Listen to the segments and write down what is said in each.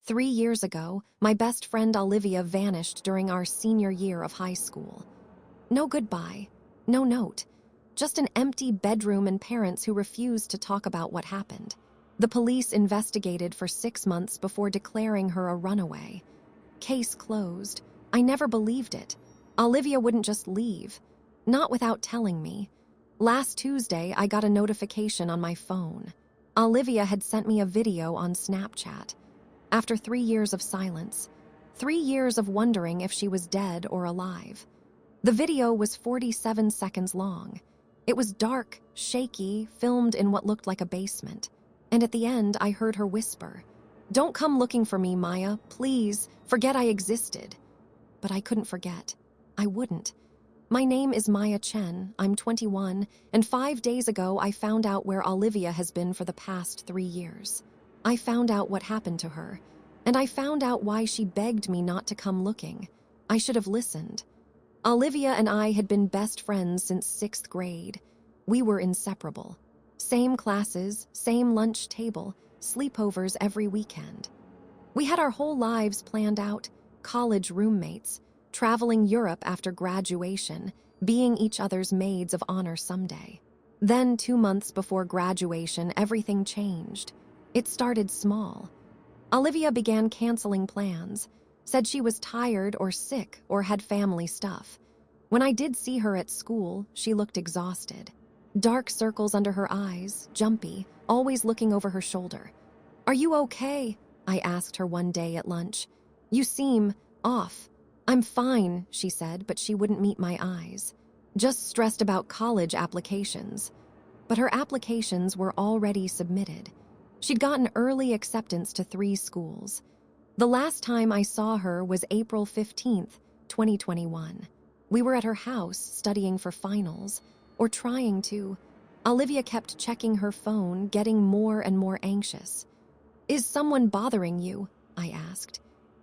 3 years ago, my best friend Olivia vanished during our senior year of high school. No goodbye, no note, just an empty bedroom and parents who refused to talk about what happened. The police investigated for 6 months before declaring her a runaway. Case closed. I never believed it. Olivia wouldn't just leave, not without telling me. Last Tuesday, I got a notification on my phone. Olivia had sent me a video on Snapchat. After 3 years of silence, 3 years of wondering if she was dead or alive. The video was 47 seconds long. It was dark, shaky, filmed in what looked like a basement. And at the end, I heard her whisper, "Don't come looking for me, Maya. Please, forget I existed." But I couldn't forget. I wouldn't. My name is Maya Chen, I'm 21, and 5 days ago I found out where Olivia has been for the past 3 years. I found out what happened to her, and I found out why she begged me not to come looking. I should have listened. Olivia and I had been best friends since 6th grade. We were inseparable. Same classes, same lunch table, sleepovers every weekend. We had our whole lives planned out, college roommates, traveling Europe after graduation, being each other's maids of honor someday. Then, 2 months before graduation, everything changed. It started small. Olivia began canceling plans, said she was tired or sick or had family stuff. When I did see her at school, she looked exhausted. Dark circles under her eyes, jumpy, always looking over her shoulder. "Are you okay?" I asked her one day at lunch. "You seem off." "I'm fine," she said, but she wouldn't meet my eyes. Just stressed about college applications. But her applications were already submitted. She'd gotten early acceptance to 3 schools. The last time I saw her was April 15th, 2021. We were at her house studying for finals, or trying to. Olivia kept checking her phone, getting more and more anxious. "Is someone bothering you?" I asked.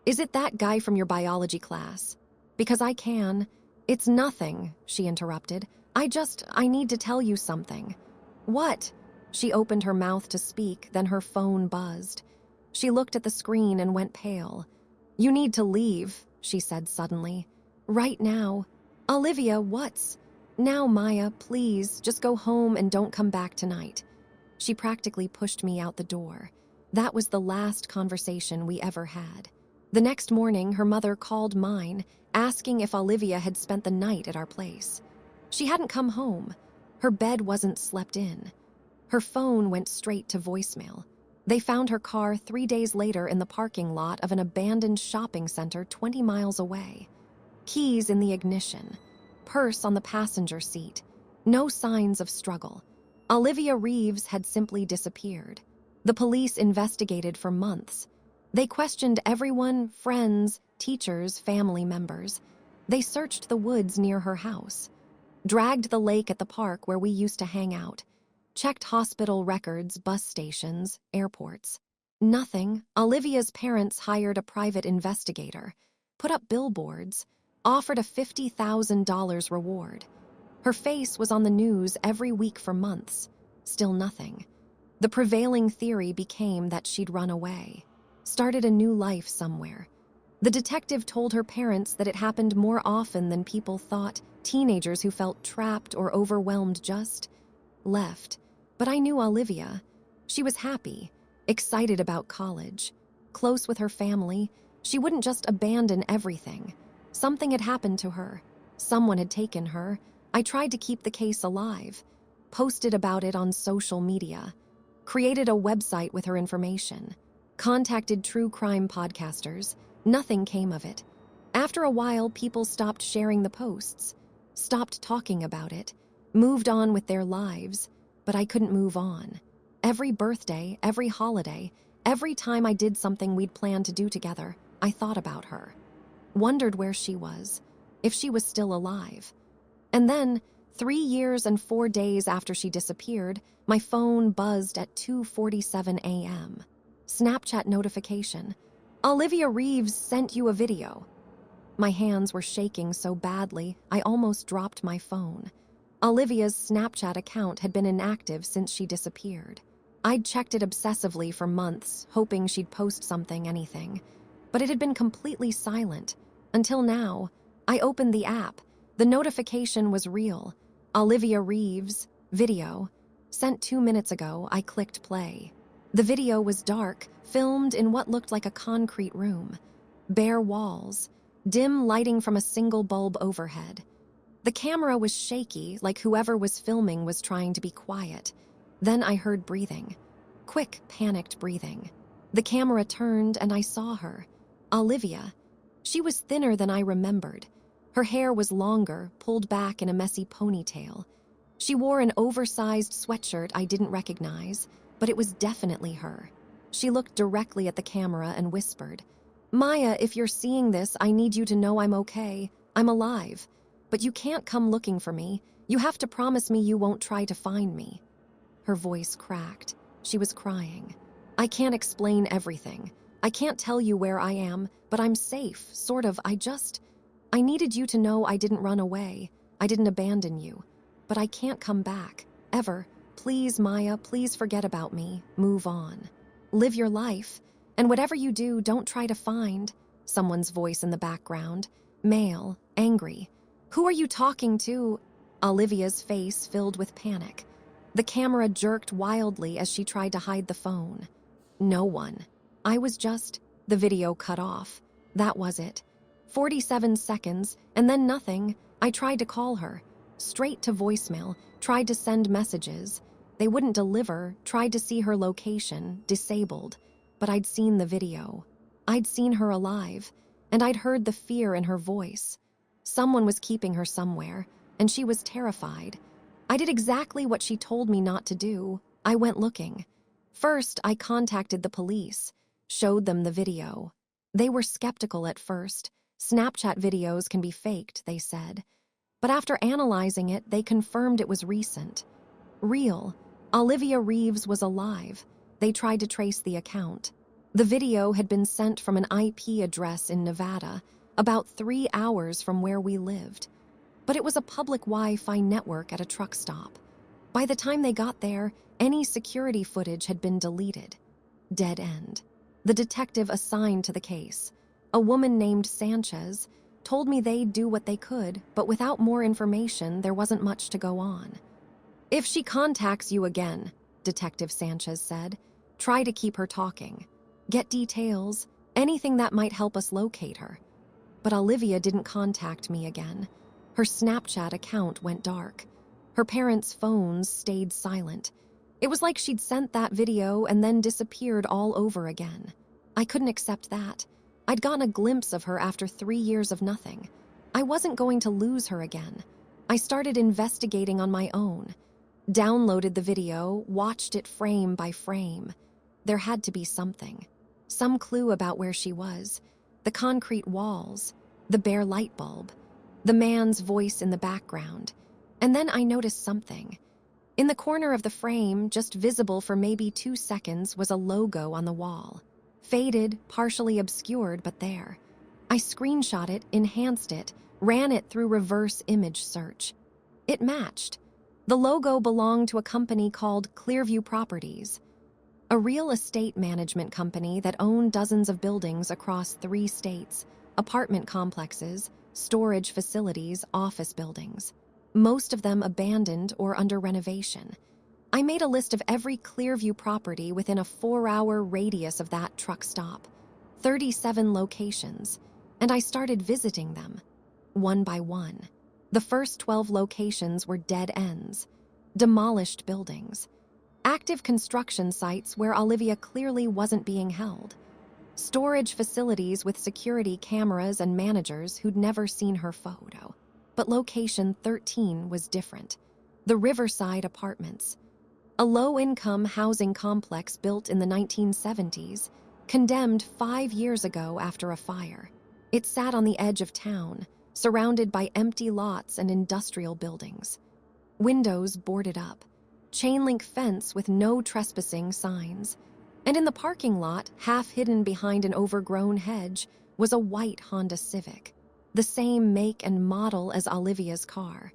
"Is it that guy from your biology class?" "Because I can." "It's nothing," she interrupted. I need to tell you something." "What?" She opened her mouth to speak, then her phone buzzed. She looked at the screen and went pale. "You need to leave," she said suddenly. "Right now." "Olivia, what's?" "Now, Maya, please, just go home and don't come back tonight." She practically pushed me out the door. That was the last conversation we ever had. The next morning, her mother called mine, asking if Olivia had spent the night at our place. She hadn't come home. Her bed wasn't slept in. Her phone went straight to voicemail. They found her car 3 days later in the parking lot of an abandoned shopping center 20 miles away. Keys in the ignition. Purse on the passenger seat. No signs of struggle. Olivia Reeves had simply disappeared. The police investigated for months. They questioned everyone, friends, teachers, family members. They searched the woods near her house, dragged the lake at the park where we used to hang out, checked hospital records, bus stations, airports. Nothing. Olivia's parents hired a private investigator, put up billboards, offered a $50,000 reward. Her face was on the news every week for months. Still nothing. The prevailing theory became that she'd run away, started a new life somewhere. The detective told her parents that it happened more often than people thought. Teenagers who felt trapped or overwhelmed just left. But I knew Olivia. She was happy, excited about college, close with her family. She wouldn't just abandon everything. Something had happened to her. Someone had taken her. I tried to keep the case alive, posted about it on social media, created a website with her information, contacted true crime podcasters. Nothing came of it. After a while, people stopped sharing the posts, stopped talking about it, moved on with their lives, but I couldn't move on. Every birthday, every holiday, every time I did something we'd planned to do together, I thought about her. Wondered where she was, if she was still alive. And then, 3 years and 4 days after she disappeared, my phone buzzed at 2:47 a.m. Snapchat notification. "Olivia Reeves sent you a video." My hands were shaking so badly, I almost dropped my phone. Olivia's Snapchat account had been inactive since she disappeared. I'd checked it obsessively for months, hoping she'd post something, anything. But it had been completely silent. Until now, I opened the app. The notification was real. Olivia Reeves, video. Sent 2 minutes ago, I clicked play. The video was dark, filmed in what looked like a concrete room. Bare walls, dim lighting from a single bulb overhead. The camera was shaky, like whoever was filming was trying to be quiet. Then I heard breathing. Quick, panicked breathing. The camera turned and I saw her. Olivia. She was thinner than I remembered. Her hair was longer, pulled back in a messy ponytail. She wore an oversized sweatshirt I didn't recognize, but it was definitely her. She looked directly at the camera and whispered, "Maya, if you're seeing this, I need you to know I'm okay. I'm alive. But you can't come looking for me. You have to promise me you won't try to find me." Her voice cracked. She was crying. "I can't explain everything. I can't tell you where I am, but I'm safe, sort of. I needed you to know I didn't run away. I didn't abandon you. But I can't come back. Ever. Please, Maya, please forget about me. Move on. Live your life. And whatever you do, don't try to find." Someone's voice in the background. Male, angry. "Who are you talking to?" Olivia's face filled with panic. The camera jerked wildly as she tried to hide the phone. No one. The video cut off. That was it. 47 seconds, and then nothing. I tried to call her. Straight to voicemail, tried to send messages. They wouldn't deliver, tried to see her location, disabled. But I'd seen the video. I'd seen her alive, and I'd heard the fear in her voice. Someone was keeping her somewhere, and she was terrified. I did exactly what she told me not to do. I went looking. First, I contacted the police, showed them the video. They were skeptical at first. Snapchat videos can be faked, they said. But after analyzing it, they confirmed it was recent. Real. Olivia Reeves was alive. They tried to trace the account. The video had been sent from an IP address in Nevada, about 3 hours from where we lived. But it was a public Wi-Fi network at a truck stop. By the time they got there, any security footage had been deleted. Dead end. The detective assigned to the case, a woman named Sanchez, told me they'd do what they could, but without more information, there wasn't much to go on. "If she contacts you again," Detective Sanchez said, "try to keep her talking. Get details, anything that might help us locate her." But Olivia didn't contact me again. Her Snapchat account went dark. Her parents' phones stayed silent. It was like she'd sent that video and then disappeared all over again. I couldn't accept that. I'd gotten a glimpse of her after 3 years of nothing. I wasn't going to lose her again. I started investigating on my own. Downloaded the video, watched it frame by frame. There had to be something. Some clue about where she was. The concrete walls, the bare light bulb, the man's voice in the background. And then I noticed something. In the corner of the frame, just visible for maybe 2 seconds, was a logo on the wall. Faded, partially obscured, but there. I screenshot it, enhanced it, ran it through reverse image search. It matched. The logo belonged to a company called Clearview Properties, a real estate management company that owned dozens of buildings across 3 states, apartment complexes, storage facilities, office buildings. Most of them abandoned or under renovation. I made a list of every Clearview property within a 4-hour radius of that truck stop, 37 locations, and I started visiting them, one by one. The first 12 locations were dead ends, demolished buildings, active construction sites where Olivia clearly wasn't being held, storage facilities with security cameras and managers who'd never seen her photo. But location 13 was different. The Riverside Apartments, a low-income housing complex built in the 1970s, condemned 5 years ago after a fire. It sat on the edge of town, surrounded by empty lots and industrial buildings. Windows boarded up, chain-link fence with no trespassing signs. And in the parking lot, half hidden behind an overgrown hedge, was a white Honda Civic, the same make and model as Olivia's car,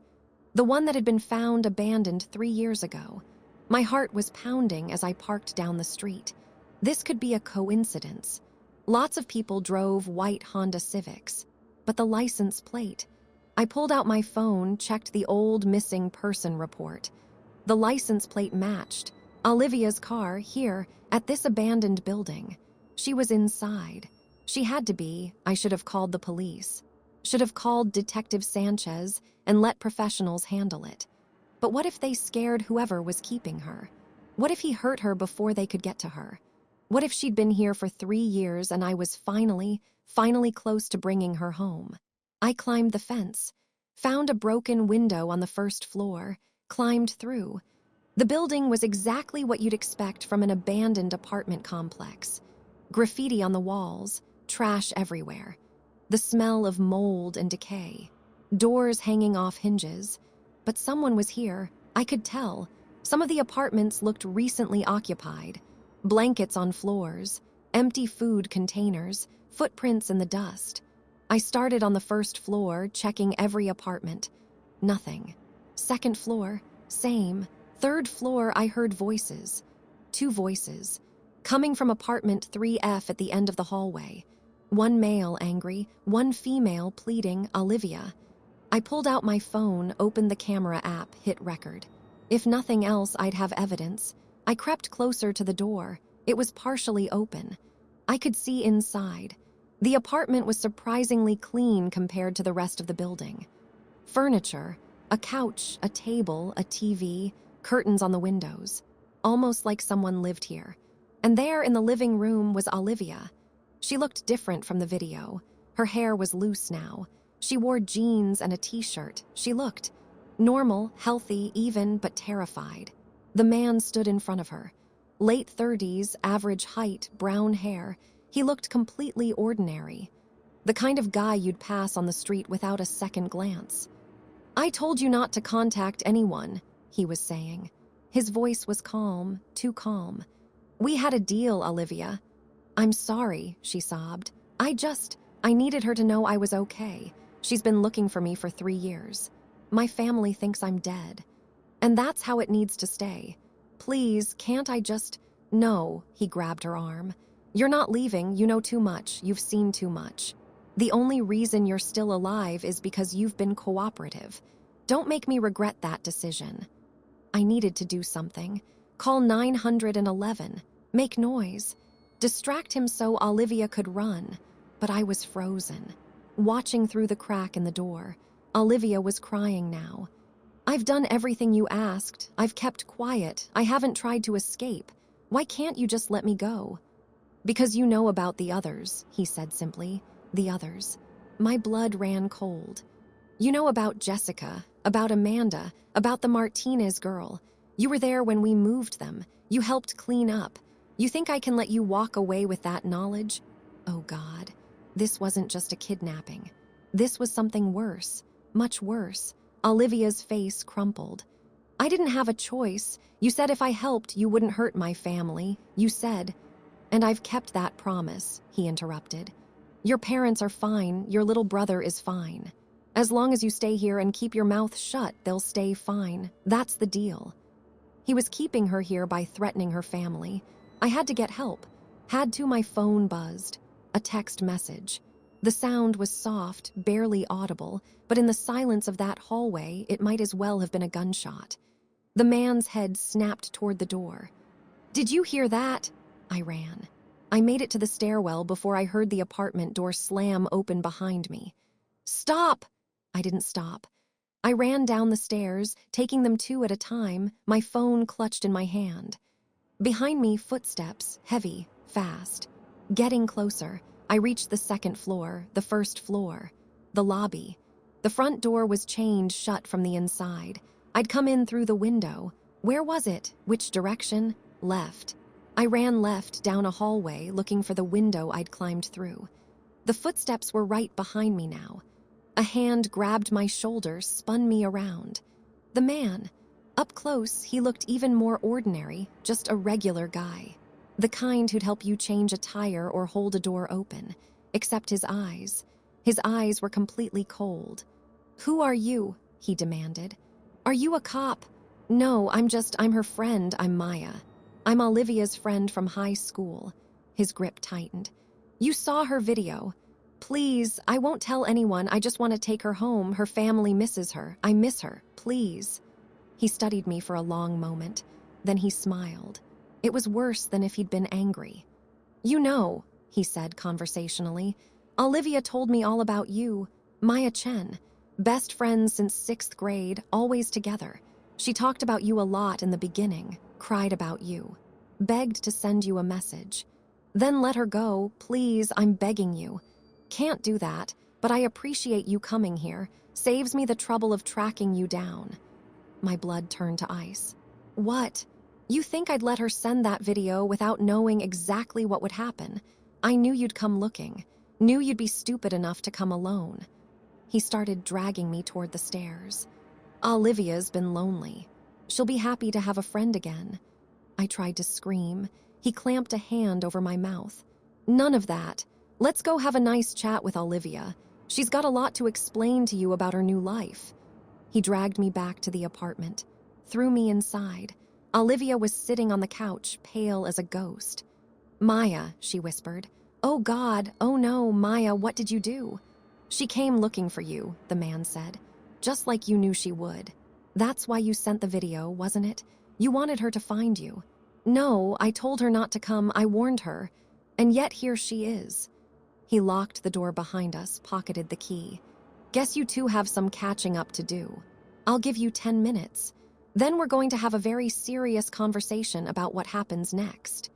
the one that had been found abandoned 3 years ago. My heart was pounding as I parked down the street. This could be a coincidence. Lots of people drove white Honda Civics, but the license plate. I pulled out my phone, checked the old missing person report. The license plate matched. Olivia's car, here, at this abandoned building. She was inside. She had to be. I should have called the police. Should have called Detective Sanchez and let professionals handle it. But what if they scared whoever was keeping her? What if he hurt her before they could get to her? What if she'd been here for 3 years and I was finally close to bringing her home? I climbed the fence, found a broken window on the first floor, climbed through. The building was exactly what you'd expect from an abandoned apartment complex. Graffiti on the walls, trash everywhere. The smell of mold and decay. Doors hanging off hinges. But someone was here, I could tell. Some of the apartments looked recently occupied. Blankets on floors, empty food containers, footprints in the dust. I started on the first floor, checking every apartment. Nothing. Second floor, same. Third floor, I heard voices. 2 voices. Coming from apartment 3F at the end of the hallway. One male angry, one female pleading, Olivia. I pulled out my phone, opened the camera app, hit record. If nothing else, I'd have evidence. I crept closer to the door. It was partially open. I could see inside. The apartment was surprisingly clean compared to the rest of the building. Furniture, a couch, a table, a TV, curtains on the windows. Almost like someone lived here. And there in the living room was Olivia. She looked different from the video. Her hair was loose now. She wore jeans and a t-shirt. She looked normal, healthy, even, but terrified. The man stood in front of her. Late 30s, average height, brown hair. He looked completely ordinary. The kind of guy you'd pass on the street without a second glance. "I told you not to contact anyone," he was saying. His voice was calm, too calm. "We had a deal, Olivia." "I'm sorry," she sobbed. I needed her to know I was okay. She's been looking for me for 3 years. My family thinks I'm dead. And that's how it needs to stay. Please, can't I just—" "No," he grabbed her arm. "You're not leaving, you know too much, you've seen too much. The only reason you're still alive is because you've been cooperative. Don't make me regret that decision." I needed to do something. Call 911. Make noise. Distract him so Olivia could run. But I was frozen. Watching through the crack in the door. Olivia was crying now. "I've done everything you asked. I've kept quiet. I haven't tried to escape. Why can't you just let me go?" "Because you know about the others," he said simply. "The others." My blood ran cold. "You know about Jessica, about Amanda, about the Martinez girl. You were there when we moved them. You helped clean up. You think I can let you walk away with that knowledge?" Oh God, this wasn't just a kidnapping. This was something worse, much worse. Olivia's face crumpled. "I didn't have a choice. You said if I helped, you wouldn't hurt my family. You said—" "And I've kept that promise," he interrupted. "Your parents are fine. Your little brother is fine. As long as you stay here and keep your mouth shut, they'll stay fine. That's the deal." He was keeping her here by threatening her family. I had to get help. My phone buzzed. A text message. The sound was soft, barely audible, but in the silence of that hallway, it might as well have been a gunshot. The man's head snapped toward the door. "Did you hear that?" I ran. I made it to the stairwell before I heard the apartment door slam open behind me. "Stop!" I didn't stop. I ran down the stairs, taking them 2 at a time, my phone clutched in my hand. Behind me, footsteps, heavy, fast. Getting closer, I reached the 2nd floor, the 1st floor. The lobby. The front door was chained shut from the inside. I'd come in through the window. Where was it? Which direction? Left. I ran left down a hallway, looking for the window I'd climbed through. The footsteps were right behind me now. A hand grabbed my shoulder, spun me around. The man. Up close, he looked even more ordinary, just a regular guy. The kind who'd help you change a tire or hold a door open. Except his eyes. His eyes were completely cold. "Who are you?" he demanded. "Are you a cop?" No, I'm her friend, I'm Maya. I'm Olivia's friend from high school. His grip tightened. You saw her video. Please, I won't tell anyone, I just want to take her home. Her family misses her. I miss her. Please. He studied me for a long moment. Then he smiled. It was worse than if he'd been angry. You know, he said conversationally, Olivia told me all about you. Maya Chen. Best friends since 6th grade, always together. She talked about you a lot in the beginning, cried about you, begged to send you a message. Then let her go, please, I'm begging you. Can't do that, but I appreciate you coming here. Saves me the trouble of tracking you down. My blood turned to ice. What? You think I'd let her send that video without knowing exactly what would happen? I knew you'd come looking. Knew you'd be stupid enough to come alone. He started dragging me toward the stairs. Olivia's been lonely. She'll be happy to have a friend again. I tried to scream. He clamped a hand over my mouth. None of that. Let's go have a nice chat with Olivia. She's got a lot to explain to you about her new life. He dragged me back to the apartment, threw me inside. Olivia was sitting on the couch, pale as a ghost. Maya, she whispered. Oh God, oh no, Maya, what did you do? She came looking for you, the man said, just like you knew she would. That's why you sent the video, wasn't it? You wanted her to find you. No, I told her not to come, I warned her. And yet here she is. He locked the door behind us, pocketed the key. Guess you two have some catching up to do. I'll give you 10 minutes. Then we're going to have a very serious conversation about what happens next.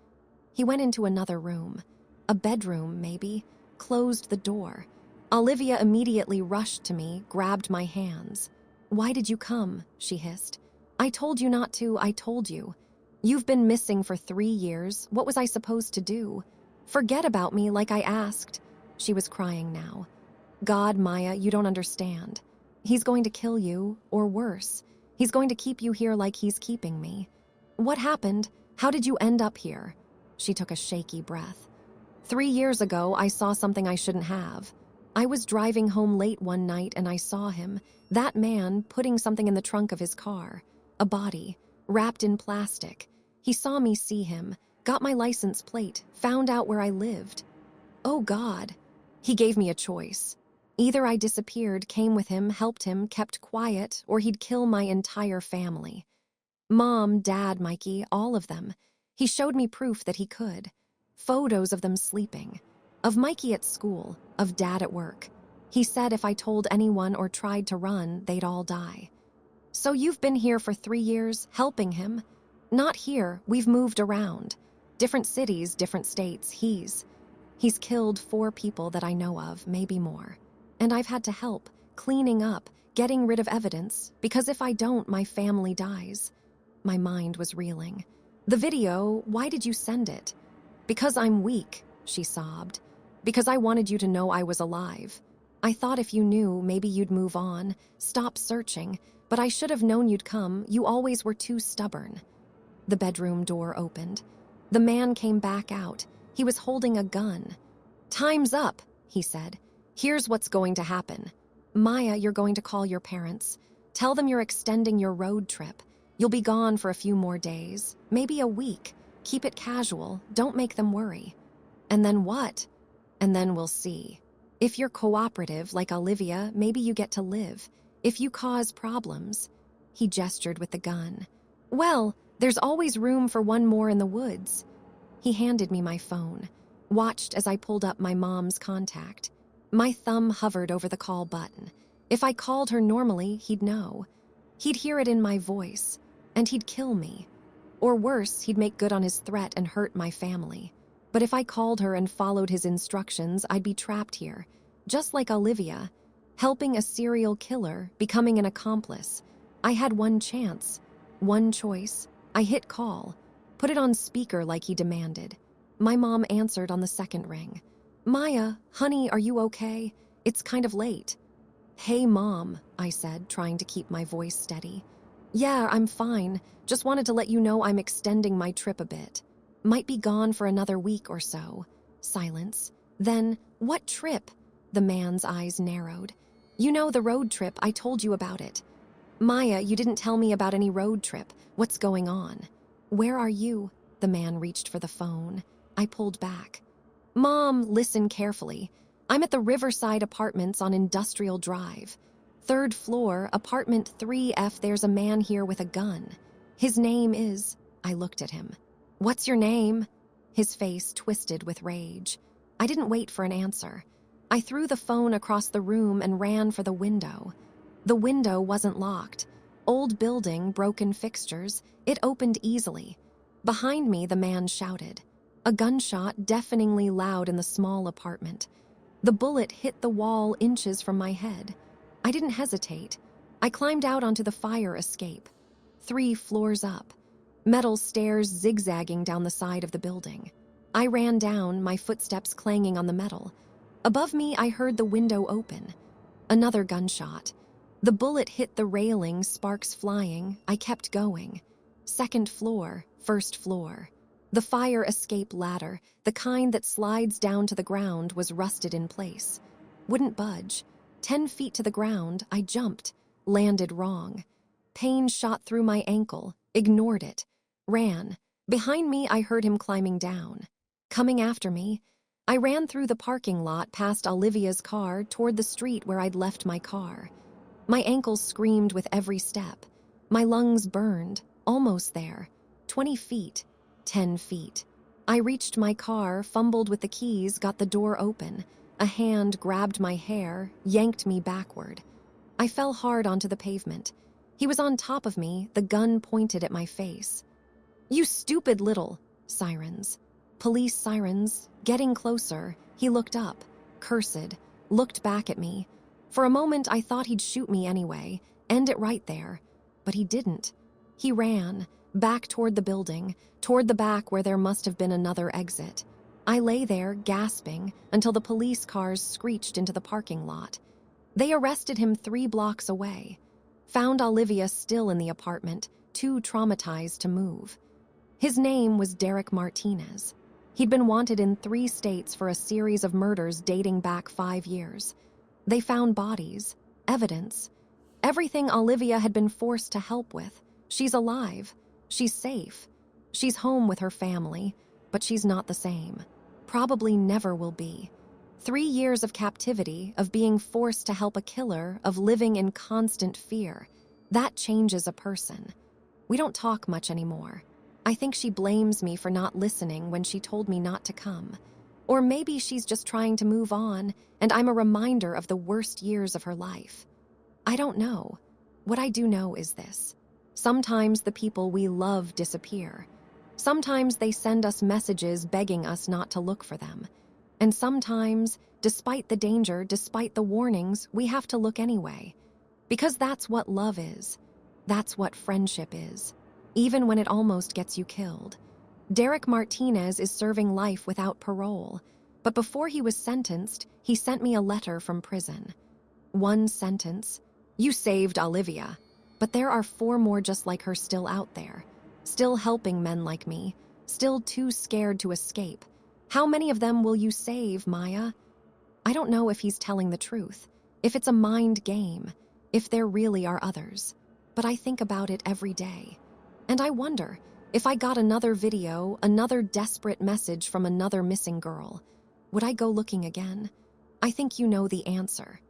He went into another room. A bedroom, maybe. Closed the door. Olivia immediately rushed to me, grabbed my hands. Why did you come? She hissed. I told you not to, I told you. You've been missing for 3 years. What was I supposed to do? Forget about me like I asked. She was crying now. God, Maya, you don't understand. He's going to kill you, or worse. He's going to keep you here like he's keeping me. What happened? How did you end up here? She took a shaky breath. 3 years ago, I saw something I shouldn't have. I was driving home late one night and I saw him, that man, putting something in the trunk of his car. A body, wrapped in plastic. He saw me see him, got my license plate, found out where I lived. Oh God. He gave me a choice. Either I disappeared, came with him, helped him, kept quiet, or he'd kill my entire family. Mom, Dad, Mikey, all of them. He showed me proof that he could. Photos of them sleeping. Of Mikey at school, of Dad at work. He said if I told anyone or tried to run, they'd all die. So you've been here for 3 years, helping him? Not here, we've moved around. Different cities, different states, He's killed 4 people that I know of, maybe more. And I've had to help, cleaning up, getting rid of evidence, because if I don't, my family dies. My mind was reeling. The video, why did you send it? Because I'm weak, she sobbed. Because I wanted you to know I was alive. I thought if you knew, maybe you'd move on, stop searching, but I should have known you'd come, you always were too stubborn. The bedroom door opened. The man came back out. He was holding a gun. Time's up, he said. Here's what's going to happen. Maya, you're going to call your parents. Tell them you're extending your road trip. You'll be gone for a few more days, maybe a week. Keep it casual, don't make them worry. And then what? And then we'll see. If you're cooperative, like Olivia, maybe you get to live. If you cause problems, he gestured with the gun. Well, there's always room for one more in the woods. He handed me my phone, watched as I pulled up my mom's contact. My thumb hovered over the call button. If I called her normally, he'd know. He'd hear it in my voice, and he'd kill me. Or worse, he'd make good on his threat and hurt my family. But if I called her and followed his instructions, I'd be trapped here, just like Olivia, helping a serial killer, becoming an accomplice. I had one chance, one choice. I hit call, put it on speaker like he demanded. My mom answered on the second ring. Maya, honey, are you okay? It's kind of late. Hey, Mom, I said, trying to keep my voice steady. Yeah, I'm fine. Just wanted to let you know I'm extending my trip a bit. Might be gone for another week or so. Silence. Then, what trip? The man's eyes narrowed. You know, the road trip, I told you about it. Maya, you didn't tell me about any road trip. What's going on? Where are you? The man reached for the phone. I pulled back. Mom, listen carefully. I'm at the Riverside Apartments on Industrial Drive. 3rd floor, apartment 3F, there's a man here with a gun. His name is... I looked at him. What's your name? His face twisted with rage. I didn't wait for an answer. I threw the phone across the room and ran for the window. The window wasn't locked. Old building, broken fixtures. It opened easily. Behind me, the man shouted. A gunshot deafeningly loud in the small apartment. The bullet hit the wall inches from my head. I didn't hesitate. I climbed out onto the fire escape. 3 floors up. Metal stairs zigzagging down the side of the building. I ran down, my footsteps clanging on the metal. Above me, I heard the window open. Another gunshot. The bullet hit the railing, sparks flying. I kept going. 2nd floor, 1st floor. The fire escape ladder, the kind that slides down to the ground, was rusted in place. Wouldn't budge. 10 feet to the ground, I jumped, landed wrong. Pain shot through my ankle, ignored it, ran. Behind me, I heard him climbing down. Coming after me, I ran through the parking lot past Olivia's car toward the street where I'd left my car. My ankles screamed with every step. My lungs burned, almost there. 20 feet, 10 feet. I reached my car, fumbled with the keys, got the door open. A hand grabbed my hair, yanked me backward. I fell hard onto the pavement. He was on top of me, the gun pointed at my face. You stupid little... Sirens. Police sirens, getting closer. He looked up, cursed, looked back at me. For a moment, I thought he'd shoot me anyway, end it right there. But he didn't. He ran, back toward the building, toward the back where there must have been another exit. I lay there, gasping, until the police cars screeched into the parking lot. They arrested him 3 blocks away. Found Olivia still in the apartment, too traumatized to move. His name was Derek Martinez. He'd been wanted in 3 states for a series of murders dating back 5 years. They found bodies, evidence, everything Olivia had been forced to help with. She's alive. She's safe. She's home with her family, but she's not the same. Probably never will be. 3 years of captivity, of being forced to help a killer, of living in constant fear. That changes a person. We don't talk much anymore. I think she blames me for not listening when she told me not to come. Or maybe she's just trying to move on, and I'm a reminder of the worst years of her life. I don't know. What I do know is this. Sometimes the people we love disappear. Sometimes they send us messages begging us not to look for them. And sometimes, despite the danger, despite the warnings, we have to look anyway. Because that's what love is. That's what friendship is. Even when it almost gets you killed. Derek Martinez is serving life without parole. But before he was sentenced, he sent me a letter from prison. 1 sentence. You saved Olivia. But there are 4 more just like her still out there. Still helping men like me. Still too scared to escape. How many of them will you save, Maya? I don't know if he's telling the truth. If it's a mind game. If there really are others. But I think about it every day. And I wonder, if I got another video, another desperate message from another missing girl, would I go looking again? I think you know the answer.